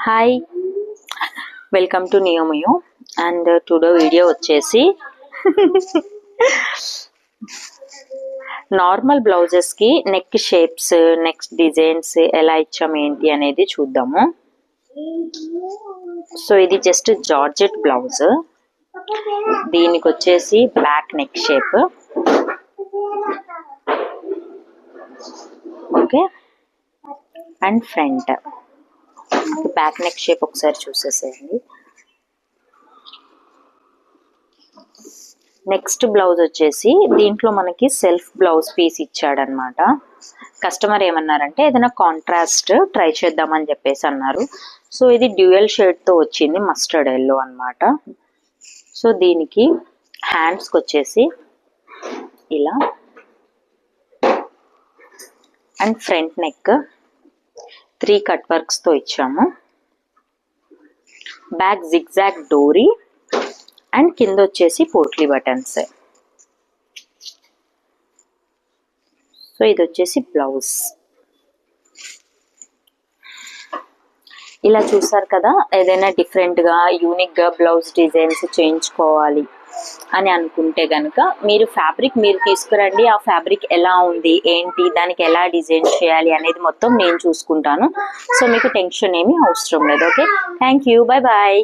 Hi, welcome to నియోమయో. And today video వచ్చేసి normal బ్లౌజెస్కి నెక్ షేప్స్, నెక్ డిజైన్స్ ఎలా ఇచ్చాము ఏంటి అనేది చూద్దాము. సో ఇది జస్ట్ జార్జెట్ బ్లౌజ్. దీనికి వచ్చేసి back neck shape. Okay, and front back neck shape ఒకసారి చూసేసేయండి. నెక్స్ట్ బ్లౌజ్ వచ్చేసి దీంట్లో మనకి సెల్ఫ్ బ్లౌజ్ పీస్ ఇచ్చాడనమాట. కస్టమర్ ఏమన్నారంటే ఏదైనా కాంట్రాస్ట్ ట్రై చేద్దామని చెప్పేసి అన్నారు. సో ఇది డ్యూయల్ షేడ్తో వచ్చింది, మస్టర్డ్ ఎల్లో అనమాట. సో దీనికి హ్యాండ్స్కి వచ్చేసి ఇలా అండ్ ఫ్రంట్ నెక్ 3 కట్ వర్క్స్తో ఇచ్చాము. బ్యాక్ జిగ్జాగ్ డోరీ అండ్ కింద వచ్చేసి పోట్లీ బటన్స్. సో ఇది వచ్చేసి బ్లౌజ్. ఇలా చూసారు కదా, ఏదైనా డిఫరెంట్గా యూనిక్గా బ్లౌజ్ డిజైన్స్ చేయించుకోవాలి అని అనుకుంటే కనుక మీరు ఫ్యాబ్రిక్ మీరు తీసుకురండి. ఆ ఫ్యాబ్రిక్ ఎలా ఉంది ఏంటి, దానికి ఎలా డిజైన్ చేయాలి అనేది మొత్తం నేను చూసుకుంటాను. సో మీకు టెన్షన్ ఏమీ అవసరం లేదు. Okay, thank you, bye bye.